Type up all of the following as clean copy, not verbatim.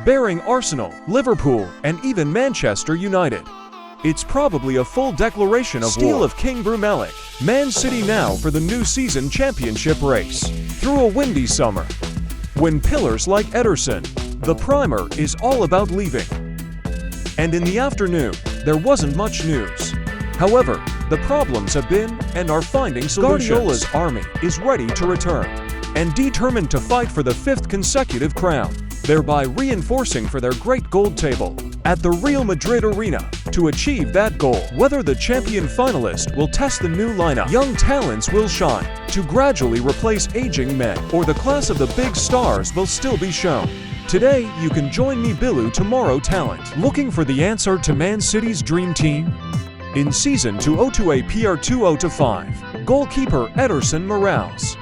bearing Arsenal, Liverpool, and even Manchester United. It's probably a full declaration of Steal of King Brumelic. Man City now for the new season championship race. Through a windy summer, when pillars like Ederson, the primer is all about leaving. And in the afternoon, there wasn't much news. However, the problems have been and are finding solutions. Guardiola's army is ready to return and determined to fight for the 5th consecutive crown, thereby reinforcing for their great gold table at the Real Madrid Arena. To achieve that goal, whether the champion finalist will test the new lineup, young talents will shine to gradually replace aging men, or the class of the big stars will still be shown. Today, you can join me Bilu Tomorrow Talent. Looking for the answer to Man City's dream team? In Season 2020 PR 20-5, goalkeeper Ederson Morales.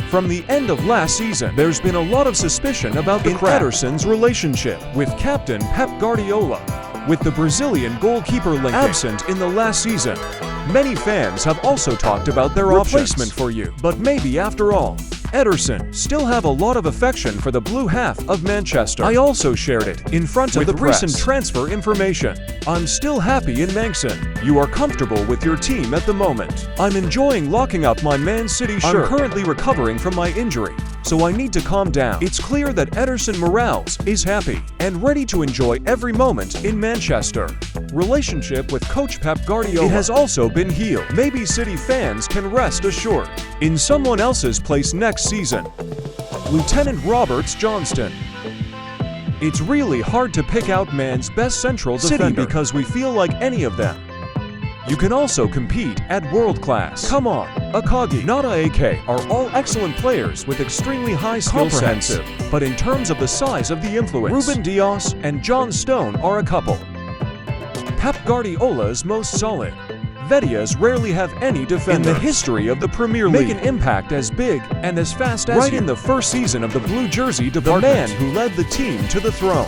From the end of last season, there's been a lot of suspicion about Ederson's relationship with captain Pep Guardiola, with the Brazilian goalkeeper link absent in the last season. Many fans have also talked about their replacement for you, but maybe after all, Ederson still have a lot of affection for the blue half of Manchester. I also shared it in front of the recent transfer information. I'm still happy in Manxon. You are comfortable with your team at the moment. I'm enjoying locking up my Man City shirt. I'm currently recovering from my injury, so I need to calm down. It's clear that Ederson Morales is happy and ready to enjoy every moment in Manchester. Relationship with coach Pep Guardiola, it has also been healed. Maybe City fans can rest assured in someone else's place next season. Lieutenant Roberts Johnston. It's really hard to pick out man's best central defender because we feel like any of them. You can also compete at world class. Come on, Akagi, Nada AK are all excellent players with extremely high skill sets. But in terms of the size of the influence, Ruben Dias and John Stone are a couple. Pep Guardiola's most solid. Vedias rarely have any defenders in the history of the Premier League make an impact as big and as fast as right in the first season of the blue jersey department. The man who led the team to the throne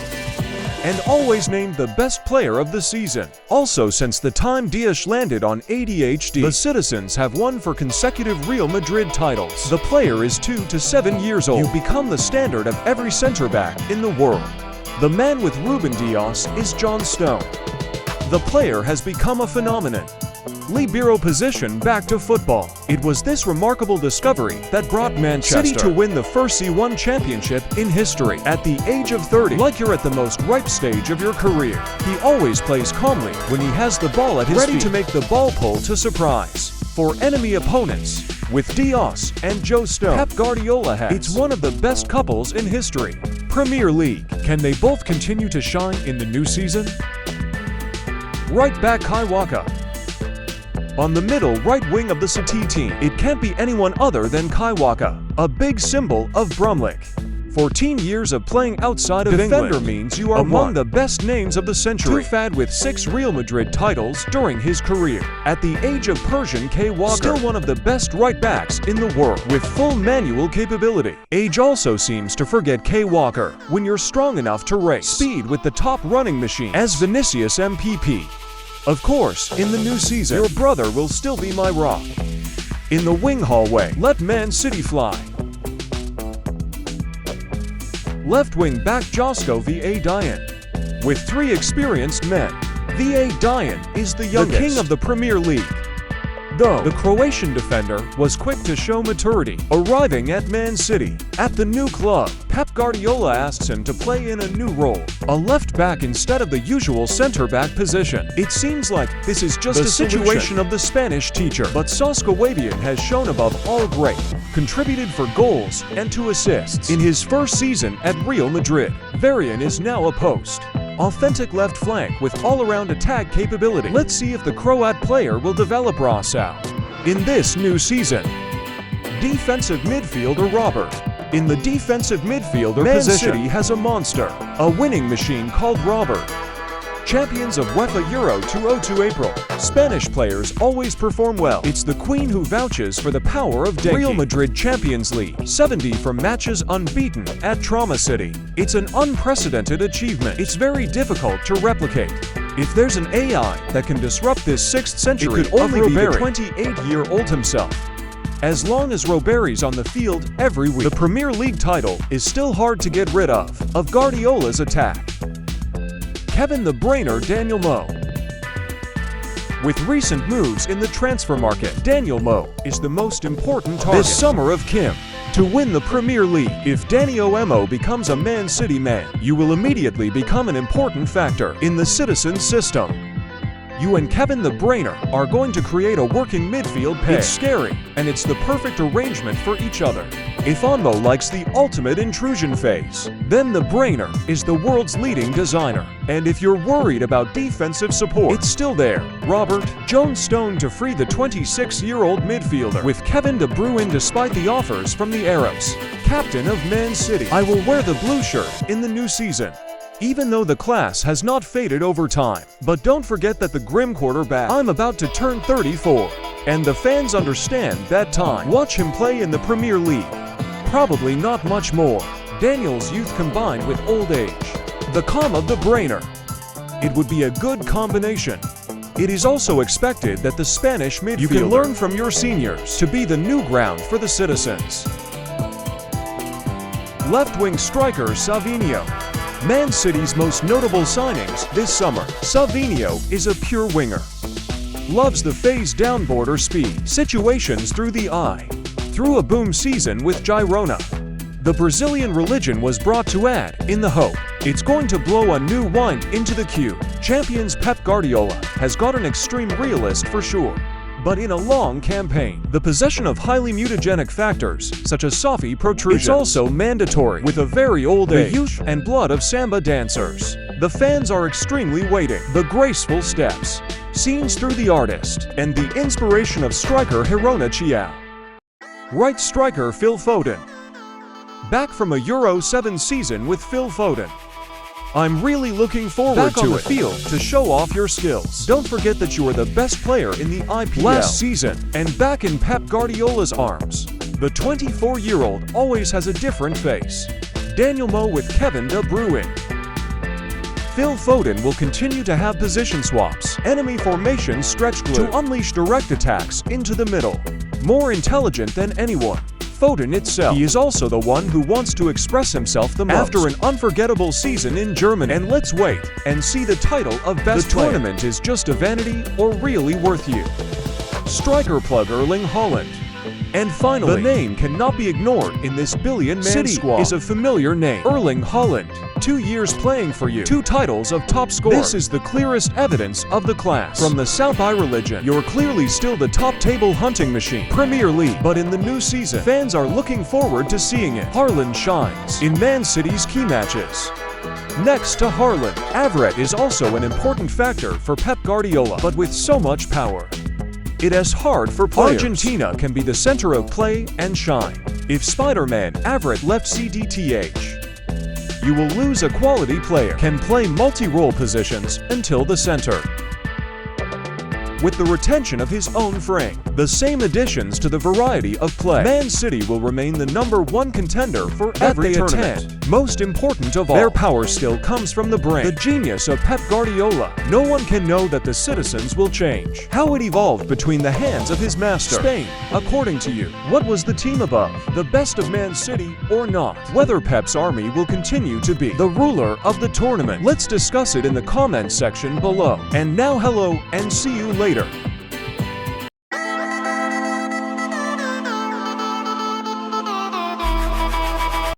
and always named the best player of the season. Also, since the time Dias landed on ADHD, the citizens have won 4 consecutive Real Madrid titles. The player is 2 to 7 years old. You become the standard of every center back in the world. The man with Ruben Dias is John Stone. The player has become a phenomenon. Libero position back to football. It was this remarkable discovery that brought Manchester City to win the first C1 championship in history at the age of 30. Like you're at the most ripe stage of your career, he always plays calmly when he has the ball at his feet, ready to make the ball pull to surprise for enemy opponents. With Dias and Joe Stone, Pep Guardiola has. It's one of the best couples in history. Premier League. Can they both continue to shine in the new season? Right back Kai Waka. On the middle right wing of the City team, it can't be anyone other than Kai Waka, a big symbol of Brumelic. 14 years of playing outside of England means you are among the best names of the century. Fad with 6 Real Madrid titles during his career. At the age of Persian K. Walker, still one of the best right backs in the world with full manual capability. Age also seems to forget K. Walker when you're strong enough to race. Speed with the top running machine as Vinicius MPP. Of course, in the new season, your brother will still be my rock. In the wing hallway, let Man City fly. Left wing back Josko V.A. Dian. With 3 experienced men, V.A. Dian is the youngest, the king of the Premier League. Though the Croatian defender was quick to show maturity, arriving at Man City. At the new club, Pep Guardiola asks him to play in a new role, a left back instead of the usual center back position. It seems like this is just a situation of the Spanish teacher, but Saskawabian has shown above all great, contributed for goals and 2 assists. In his first season at Real Madrid, Varian is now a post. Authentic left flank with all-around attack capability. Let's see if the Croat player will develop Rossau in this new season. Defensive midfielder Robert. In the defensive midfielder position, Man City has a monster, a winning machine called Robert. Champions of UEFA Euro 2020 April. Spanish players always perform well. It's the queen who vouches for the power of Denki. Real Madrid Champions League. 70 from matches unbeaten at Trauma City. It's an unprecedented achievement. It's very difficult to replicate. If there's an AI that can disrupt this 6th century, it could only be the 28-year-old himself. As long as Ribery's on the field every week, the Premier League title is still hard to get rid of Guardiola's attack. Kevin the Brainer Daniel Mo. With recent moves in the transfer market, Daniel Mo is the most important target this summer of Kim to win the Premier League. If Danny Mo becomes a Man City man, you will immediately become an important factor in the Citizens system. You and Kevin the Brainer are going to create a working midfield pair. It's scary, and it's the perfect arrangement for each other. If Onmo likes the ultimate intrusion phase, then the Brainer is the world's leading designer. And if you're worried about defensive support, it's still there. Robert Jones-Stone to free the 26-year-old midfielder with Kevin De Bruyne despite the offers from the Arabs. Captain of Man City. I will wear the blue shirt in the new season, even though the class has not faded over time. But don't forget that the grim quarterback, I'm about to turn 34, and the fans understand that time. Watch him play in the Premier League. Probably not much more. Daniel's youth combined with old age. The calm of the Brainer. It would be a good combination. It is also expected that the Spanish midfielder, you can learn from your seniors, to be the new ground for the Citizens. Left-wing striker Savinho. Man City's most notable signings this summer. Savinho is a pure winger. Loves the phase downboarder speed, situations through the eye. Through a boom season with Girona, the Brazilian religion was brought to add, in the hope it's going to blow a new wind into the queue. Champions Pep Guardiola has got an extreme realist for sure. But in a long campaign, the possession of highly mutagenic factors, such as Sophie protrusions, is also mandatory with a very old age, the youth and blood of samba dancers. The fans are extremely waiting. The graceful steps, scenes through the artist, and the inspiration of striker Hirona Chiao. Right striker Phil Foden. Back from a Euro 7 season with Phil Foden. I'm really looking forward to the field to show off your skills. Don't forget that you are the best player in the IPL last season and back in Pep Guardiola's arms. The 24-year-old always has a different face. Daniel Mo with Kevin De Bruyne. Phil Foden will continue to have position swaps, enemy formation stretch glue to unleash direct attacks into the middle. More intelligent than anyone. Foden itself. He is also the one who wants to express himself the most. After an unforgettable season in Germany, and let's wait and see the title of best player. The tournament is just a vanity or really worth you. Striker plug Erling Haaland. And finally, the name cannot be ignored in this billion-man squad. Is a familiar name. Erling Haaland. 2 years playing for you. 2 titles of top scorer. This is the clearest evidence of the class. From the South Eye religion, you're clearly still the top table hunting machine. Premier League. But in the new season, fans are looking forward to seeing it. Haaland shines in Man City's key matches. Next to Haaland, Avret is also an important factor for Pep Guardiola, but with so much power, it is hard for players. Argentina can be the center of play and shine. If Spider-Man Avret left CDTH, you will lose a quality player. Can play multi-role positions until the center. With the retention of his own frame, the same additions to the variety of play, Man City will remain the #1 contender for every tournament. Most important of all, their power still comes from the brain, the genius of Pep Guardiola. No one can know that the Citizens will change. How it evolved between the hands of his master. Spain, according to you, what was the team above? The best of Man City or not? Whether Pep's army will continue to be the ruler of the tournament? Let's discuss it in the comments section below. And now hello and see you later.